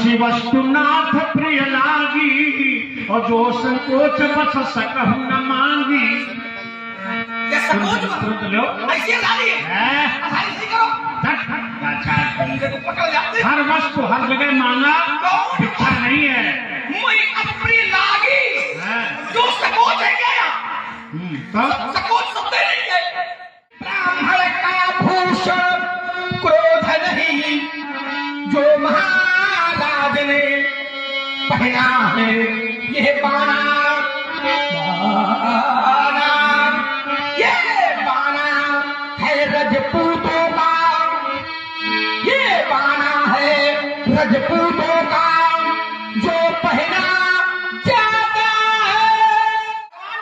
सी वस्तु नाथ प्रिय लागी और जो संकोच बस सकहु न मांगी। क्या सकोच लो ऐसे डाली है ऐसे करो पकड़ जाते। हर वस्तु हर जगह मांगा भिक्षा नहीं है। मैं अपनी लागी जो सकोच है क्या? सकोच सकते नहीं है। ब्राह्मण का भूषण क्रोध नहीं, जो महाराज ने पहना है ये बाना, ये बाना है रजपूतों का, ये बाना है रजपूतों का, जो पहना जाता है।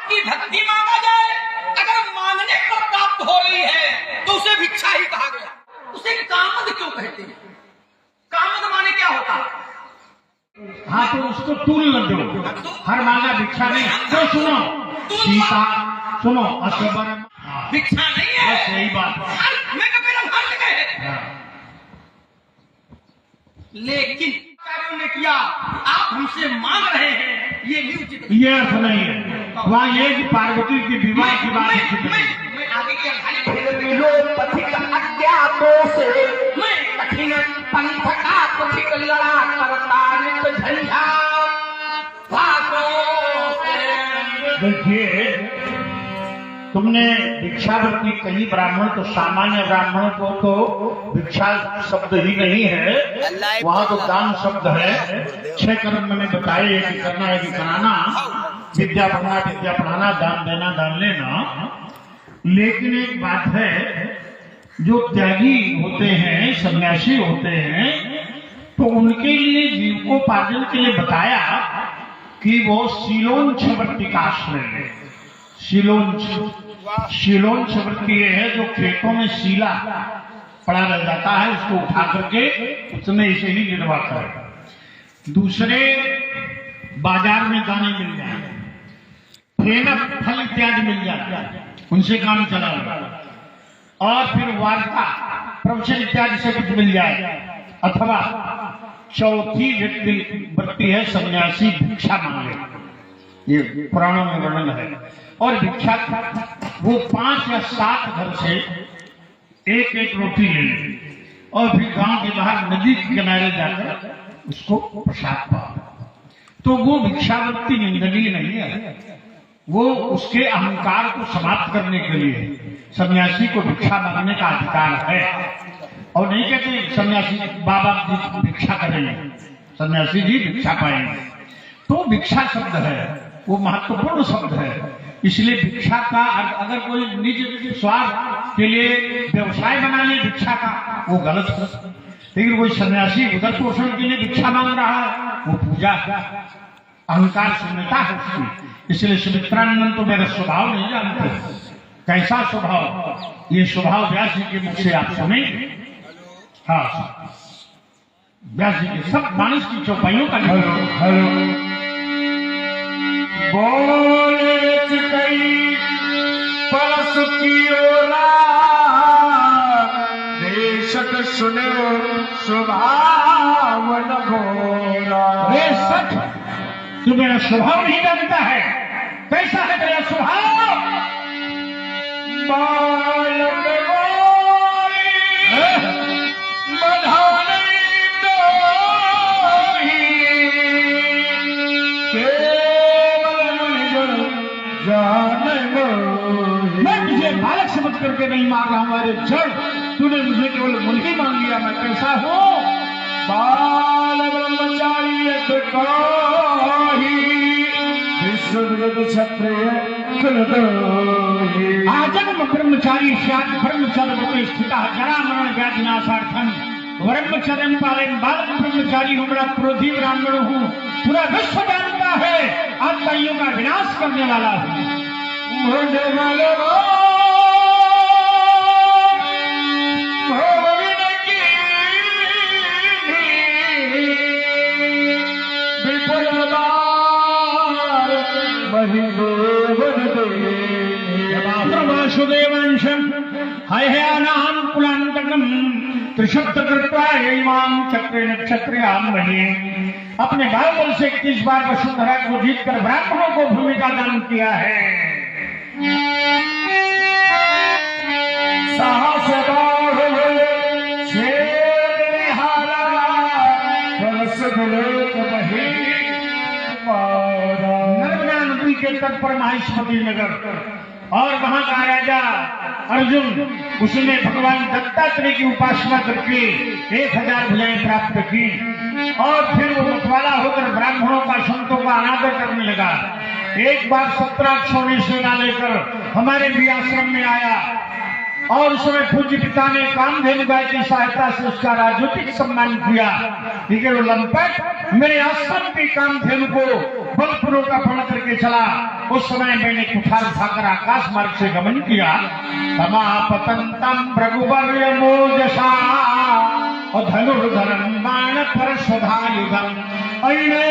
की भक्ति मांगा जाए, अगर मांगने पर प्राप्त हो रही है तो उसे भिक्षा ही कहा गया। उसे कामद क्यों कहते हैं? कामद माने क्या होता? हाँ तो उसको तूल न दो, हर मांगा भिक्षा नहीं। तो सुनो सीता, सुनो असबर भिक्षा नहीं है। सही बात मैं कभी हर जगह है। लेकिन कार्यों ने किया, आप हमसे मांग रहे हैं, ये भी उचित ये अर्थ नहीं है। वहाँ ये कि पार्वती के विवाह की बात मैं आगे की पथिक अज्ञातों से मैं कठिन पंथ का पथिक लड़ा करता नित झंझा देखिए तुमने भिक्षावृत्ति कही ब्राह्मण, तो सामान्य ब्राह्मण को तो भिक्षा शब्द ही नहीं है, वहाँ तो दान शब्द है। 6 कर्म मैंने बताए, कि करना है कि कराना, विद्या पढ़ना विद्या पढ़ाना, दान देना दान लेना। लेकिन एक बात है, जो त्यागी होते हैं सन्यासी होते हैं, तो उनके लिए जीविकोपार्जन के लिए बताया कि वो शीलोंच वृत्ति का आश्रय है। शीलोंच वृत्ति ये है जो खेतों में शीला पड़ा रह जाता है, उसको उठा करके उसमें इसे ही निर्वाह करे। दूसरे बाजार में दाने मिल जाए, फेनक फल इत्यादि मिल जाए, उनसे काम चला जाए। और फिर वार्ता प्रवचन इत्यादि से कुछ मिल जाए। अथवा चौथी वृत्ति है सन्यासी भिक्षा मांगे, ये पुराणों में वर्णन है। और भिक्षा वो 5 या 7 घर से एक एक रोटी ले ले और फिर गांव के बाहर नदी के किनारे जाकर उसको प्रसाद पाओ। तो वो भिक्षावृत्ति निंदनीय नहीं है, वो उसके अहंकार को समाप्त करने के लिए सन्यासी को भिक्षा मांगने का अधिकार है। और नहीं कहते सन्यासी बाबा जी भिक्षा करेंगे, सन्यासी जी भिक्षा पाएंगे। तो भिक्षा शब्द है वो महत्वपूर्ण शब्द है। इसलिए भिक्षा का अगर कोई निज स्वार्थ के लिए व्यवसाय बना ले भिक्षा का, वो गलत है। लेकिन कोई सन्यासी उदर पोषण के लिए भिक्षा मांग रहा है, वो पूजा अहंकार शून्यता है उसकी। इसलिए सुमित्रानंद तो मेरा स्वभाव नहीं जानते, कैसा स्वभाव, ये स्वभाव व्यास जी के मुख से आप सुनेंगे। हाँ, व्यास जी के सब मानस की चौपाइयों का बोले चिकई परस की ओला देशक सुने स्वभाव न घोरा। वे सच तू मेरा स्वभाव नहीं जानता है, कैसा है मेरा स्वभाव? बालक मैं तुझे बालक समझ करके नहीं मांग रहा हूँ, अरे जड़ तूने मुझे केवल मुन ही मांग लिया। मैं कैसा हूँ? बाल ब्रह्मचारी आजन्म ब्रह्मचारी ब्रह्मचर्य स्थित जरा मरण व्याधि नाशार्थन ब्रह्मचर्य पालन बालक ब्रह्मचारी हूँ, बड़ा क्रोधी ब्राह्मण हूँ, पूरा विश्व जानता है आज कईयों का विनाश करने वाला हूँ। वासुदेवंशम हयनाम कुलांतकम त्रिशब्द कृत्वा यमाम चक्रे नक्षत्रयाम बने। अपने बाहुबल से 21 बार वसुंधरा को जीतकर ब्राह्मणों को भूमि का दान किया है। साहस नर्मदा नदी के तट पर माहिष्मती नगर और वहां का राजा अर्जुन, उसने भगवान दत्तात्रेय की उपासना करके 1000 भुजाएं प्राप्त की और फिर वो मतवाला होकर ब्राह्मणों का, संतों का अनादर करने लगा। एक बार 17 सेना लेकर हमारे भी आश्रम में आया और उस समय पूज्य पिता ने कामधेनु गाय की सहायता से उसका राजनीतिक सम्मान किया। ठीक है, वो लंपट मेरे आश्रम की कामधेनु को बलपूर्वक अपहरण करके चला। उस समय मैंने कुठार उठाकर आकाश मार्ग से गमन किया। समापतंतम भृगुवर्य मोजसा और धनुर्धरम बाण परशुधायुधम अयने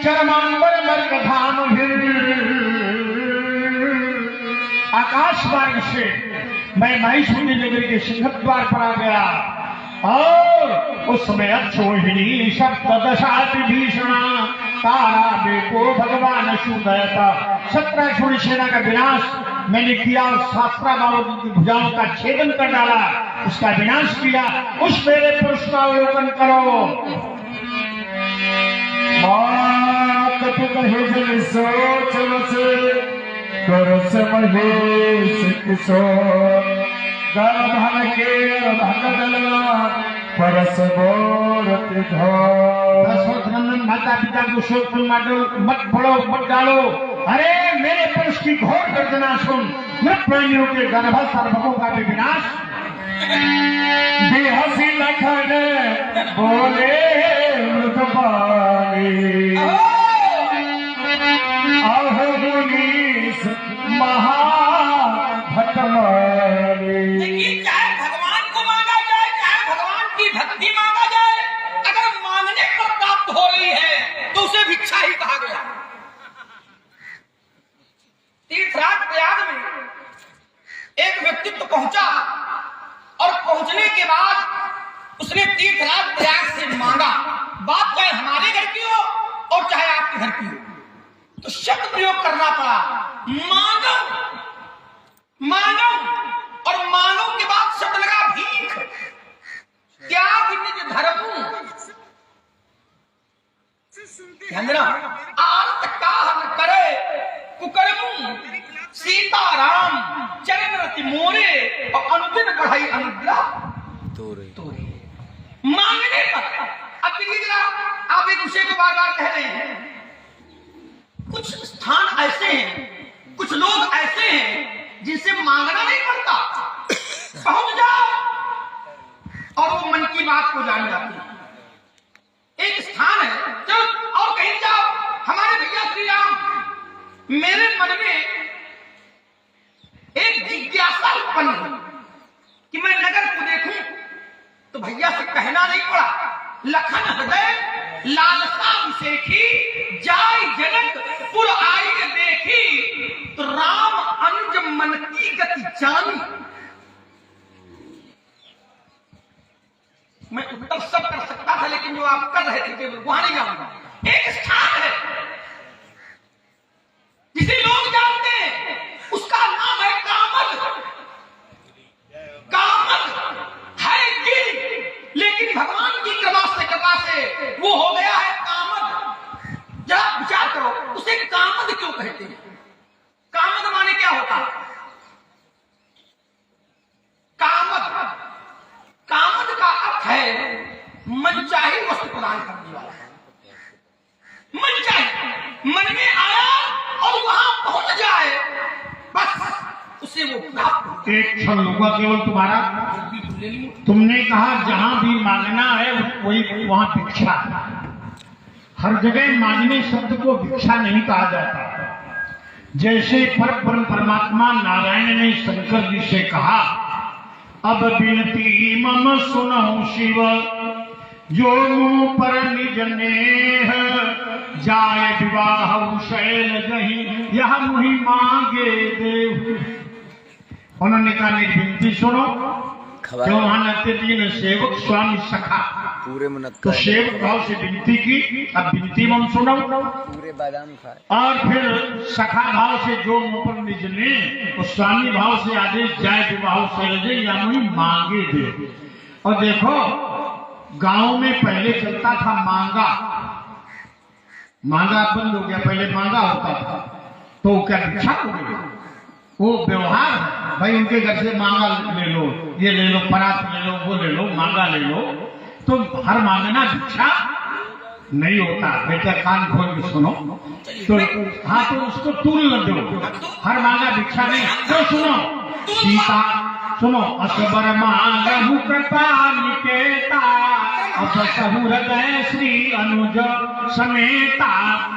चरमांबर मर्गधाम। आकाश मार्ग से मैं माहिष्मती नगर के सिंहद्वार पर आ गया और उस समय अक्षोहिणी शब्द दशाति भीषणा तारा बेको भगवान सुदयता। 17 सेना का विनाश मैंने किया और शास्त्रा बाबू की भुजाओं का छेदन कर डाला, उसका विनाश किया। उस मेरे पुरुष का अवलोकन करो। सोच करस महेश किशोर गर्भन के भगदला परस बोरति घोर। दशरथ माता पिता को शोक मत पड़ो, मत डालो। अरे मेरे पुरुष की घोर गर्जना सुन, मृत प्राणियों के गर्भ सर्वों का भी विनाश। बेहसी लखन बोले मृतपाली देखिए, चाहे भगवान को मांगा जाए, चाहे भगवान की भक्ति मांगा जाए, अगर मांगने पर प्राप्त हो रही है तो उसे भिक्षा ही कहा गया। तीर्थराज प्रयाग में एक व्यक्तित्व पहुंचा और पहुंचने के बाद उसने तीर्थराज प्रयाग से मांगा। बात चाहे हमारे घर की हो और चाहे आपके घर की हो, तो शब्द प्रयोग करना पड़ा, मांगो मांगो। और मांगो के बाद शब्द लगा भीख। क्या निज धर्म आंत काहन करे कुकर्म सीताराम चरण रति मोरे और अनुदिन बढ़ाई अनुग्रह तोरे। मांगने पर अब देखिए जरा, आप एक विषय को बार बार कह रहे हैं। कुछ स्थान ऐसे हैं, कुछ लोग ऐसे हैं जिनसे मांगना नहीं पड़ता, पहुंच जाओ और वो मन की बात को जान जाती है। एक स्थान है, चलो और कहीं जाओ। हमारे भैया श्री राम, मेरे मन में एक जिज्ञासा उत्पन्न हुई कि मैं नगर को देखूं, तो भैया से कहना नहीं पड़ा। लखन हृदय लालसा विशेखी जाय जनक पुर आई देखी, तो राम अनुज मन की गति जानी। मैं उत्तर सब कर सकता था, लेकिन जो आप कर रहे थे वहां नहीं जाऊंगा। एक स्थान है जिसे लोग जानते हैं, उसका नाम है कामद। कामद है गिर, लेकिन भगवान की कृपा से वो हो गया है कामद। जरा विचार करो, उसे कामद क्यों कहते हैं? कामद माने क्या होता है? कामद, कामद का अर्थ है मनचाही वस्तु प्रदान करने वाला। मनचाही, मन में आया और वहां पहुंच जाए, बस उसे वो प्राप्त। एक क्षण होगा केवल तुम्हारा। तुमने कहा जहां भी मांगना है वही वहां भिक्षा। हर जगह मांगने शब्द को भिक्षा नहीं कहा जाता। जैसे परब्रह्म परमात्मा नारायण ने शंकर जी से कहा, अब बिनती मम सुनहु शिव, जो मुंह पर निज नेह, जाय विवाह शैल जही, यह मुहि मांगे देव। उन्होंने कहा मेरी विनती सुनो, क्यों वहां लगते थे सेवक स्वामी सखा, पूरे मुनक्का तो सेवक भाव से विनती की। अब विनती मन सुनो, पूरे बादाम खाए। और फिर सखा भाव से जो मुंह पर निज ले, तो स्वामी भाव से आदेश जाए विवाह से या मुझे मांगे दे। और देखो गांव में पहले चलता था मांगा, मांगा बंद हो गया, पहले मांगा होता था। तो क्या भिक्षा हो गई, वो व्यवहार है भाई, उनके घर से मांगा ले लो, ये ले लो, परात ले लो, वो ले लो, मांगा ले लो। तो हर मांगना भिक्षा नहीं होता। बेटा कान खोल के सुनो, तो हाँ तो उसको तूल न दो, हर मांगा भिक्षा नहीं। तो सुनो सीता, सुनो असबर मांगहु कृपा निकेता, अब सहु हृदय श्री अनुज समेता।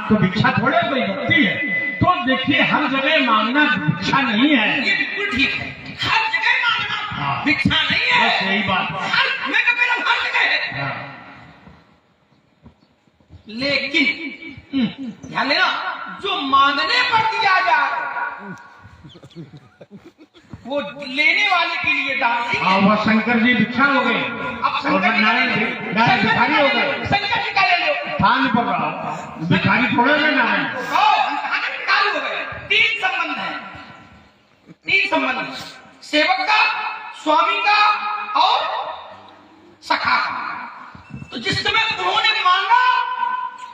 तो भिक्षा थोड़े कोई भक्ति है। तो देखिए हर जगह मांगना भिक्षा नहीं है। ये बिल्कुल ठीक है, हर जगह मांगना हाँ। भिक्षा नहीं है। सही बात। मैं कह रहा हूं हर जगह है। हाँ। लेकिन ध्यान देना, जो मांगने पर दिया जाए वो लेने वाले के लिए दान नहीं है। वह शंकर जी भिक्षा हो गए, अब और शंकर जी नारायण भिखारी हो गए। शंकर जी का ले लो, थान पर रहो, भिखारी थोड़े में नारायण। कहाँ के भिखारी हो गए। तीन संबंध है, तीन संबंध, सेवक का, स्वामी का और सखा का। तो जिस समय उन्होंने मांगा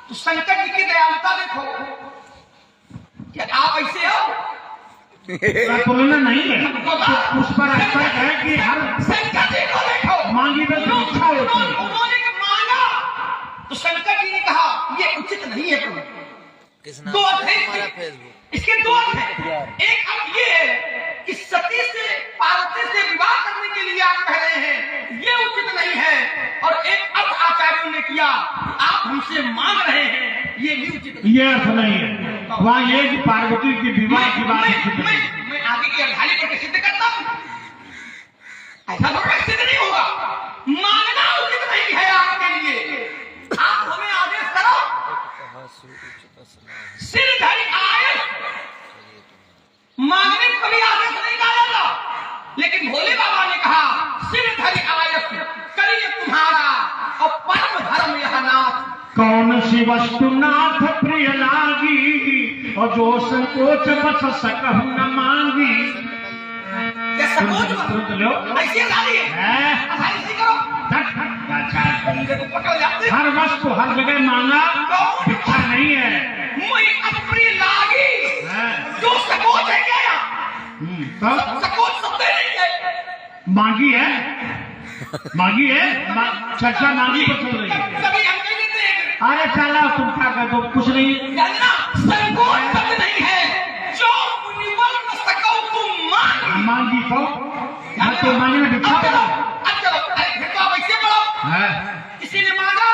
तो शंकर जी की दयालुता देखो, क्या आप ऐसे हो? तुलना नहीं है, तो उस पर ऐसा है कि हर शंकर जी को देखो, मांगी में तो इच्छा होती है। उन्होंने मांगा तो शंकर जी ने कहा ये उचित नहीं है प्रभु। किस दो नाम अर्थ है हमारा इसके। फेसबुक। इसके दो अर्थ हैं। एक अर्थ ये है कि सती से पार्वती से विवाह करने के लिए आप कह रहे हैं ये उचित नहीं है, और एक अर्थ आचार्यों ने किया आप हमसे मांग रहे हैं ये भी उचित नहीं। ये अर्थ नहीं है, वहाँ ये कि पार्वती के विवाह की बात उचित नहीं। मैं आगे की अर्धाली करके सिद्ध करता हूँ, ऐसा थोड़ा सिद्ध नहीं होगा। मांगना उचित नहीं है आपके लिए, आप हमें आदेश करो, सिरधरी आयस। मांगने को कभी आदेश नहीं कहा जाता, लेकिन भोले बाबा ने कहा सिरधरी आयस करिए तुम्हारा और परम धर्म यह नाथ। कौन सी वस्तु नाथ प्रिय लागी, और जो संकोच बस सकहु न मांगी। क्या सपोज तुरंत लो। ऐसे गाली है, आसानी से करो, पकड़ जाते। हर वस्तु हर जगह मांगा भिक्षा नहीं है। मुझे अप्रिय लागी, है। जो सकोच है क्या? तो सकोच शब्द नहीं है, मांगी है, मांगी है, चर्चा मांगी पर चल रही है। कभी हम नहीं देते हैं। अरे चला तुम क्या कर दो, कुछ नहीं। जानना संकोच शब्द नहीं है, जो मुनिवर न सको तुम मांग। मांगी तो मांगी में भिक्षा अब चलो, अरे फिर तो आप ऐसे पढ़ो, है। किसी ने मांगा,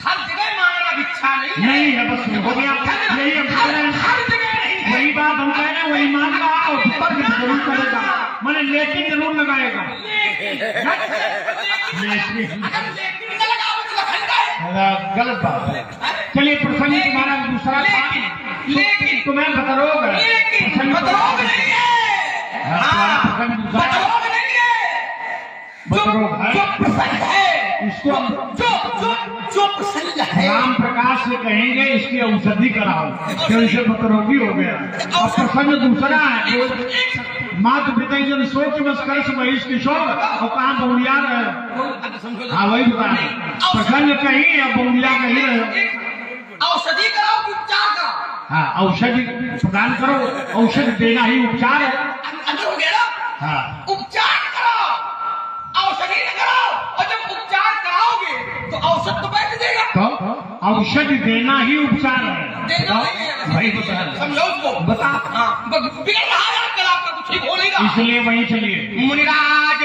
हर जगह मांगना भिक्षा नहीं है। नहीं है, बस हो गया, यही हम कह रहे हैं। हर जगह नहीं है। वही बात हम कह रहे हैं, वही मांगा और ऊपर भी जरूर करेगा, मैंने लेकिन जरूर लगाएगा। लेकिन न लगाओ तो लखनऊ है। गलत बात है। चलिए प्रसंग तुम्हारा दूसरा लेकिन तुम्हें बतरोग है, लेकिन बतरोग नहीं है। हाँ, बतरोग नहीं है, बतरोग है। जो प्रसंग है इसको जो प्रसंग है, राम प्रकाश से कहेंगे इसकी औषधि कराओ, तो इसे बतरोगी हो गया। और प्रसंग दूसरा है, मात पिता जन सोच बस कर महेश किशोर, और कहाँ बउलिया रहे। हाँ वही बता रहे, प्रसंग कहीं अब बउलिया कहीं रहे। औषधि कराओ कि उपचार कराओ? हाँ औषधि प्रदान करो, औषधि देना ही उपचार है। अंदर हो गया ना। हाँ उपचार कराओ, औषधि न कराओ, और जब उपचार कराओगे तो औषध तो बैठ देगा। तो औषधि देना ही उपचार है। देना नहीं है, वही बता रहे। समझो उसको। बता। हाँ, बिगड़ रहा है आजकल, आपका कुछ ठीक हो नहीं रहा। इसलिए वही चलिए मुनिराज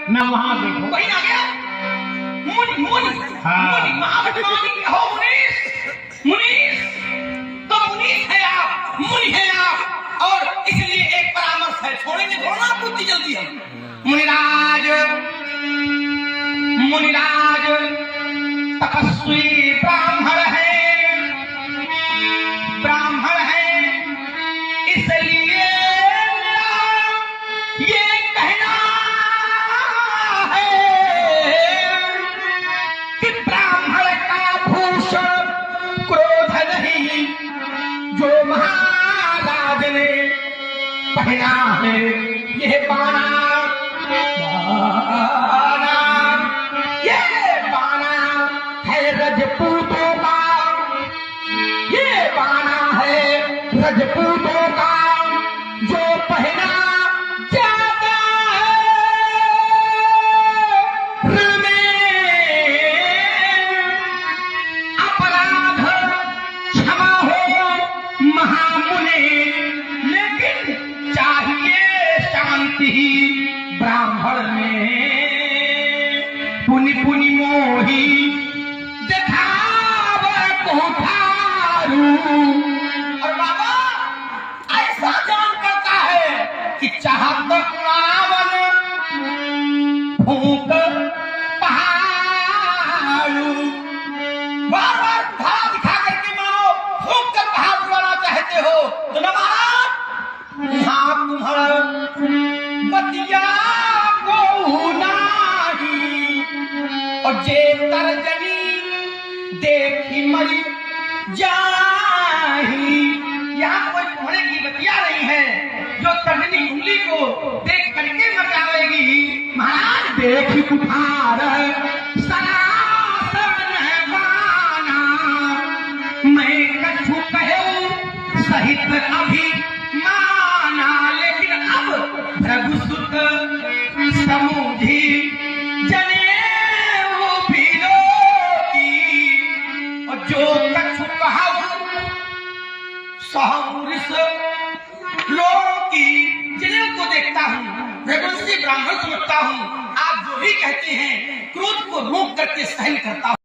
न वहां देखो, वही आ गया। मुनि मुनि हाँ। मुनि महाविद्वानी हो, मुनीष मुनीष, तो मुनीष है आप, मुनि है आप, और इसलिए एक परामर्श है, छोड़ेंगे थोड़ा बुद्धि जल्दी है। मुनिराज मुनिराज तपस्वी ब्राह्मण है, ब्राह्मण है, इसलिए ये कहना पहना है ये बाना, बाना, ये बाना है रजपूतों का, ये बाना है रजपूतों का, जो पहना जाता है रण में अपराध क्षमा हो महामुनि, लेकिन चाहिए शांति ब्राह्मण में, पुनि पुनि मोही दिखाव कुठारू। और बाबा ऐसा जान करता है कि चाहत रावण फूंक पहाड़ू, बार बार धारा दिखा करके मानो फूंक कर पहाड़ उड़ाना चाहते हो तो न महाराज, यहाँ तुम्हारा बतिया को नाही, और जे तर्जनी देखी मरी जाही। यहाँ कोई तुम्हारे की बतिया नहीं है जो तर्जनी उंगली को देख करके मर जाएगी। महाराज देखी कुठार सनातन बाना, मैं कछु कहूँ सहित अभी माना, लेकिन अब रघुसुत समुझी जनेऊ बिलोकी, और जो कछु कहूँ सहमुरिस लोकी। जनेऊ को देखता हूँ, रघुवंशी ब्राह्मण समझता हूँ, आप जो भी कहते हैं क्रोध को रोक करके सहन करता हूँ।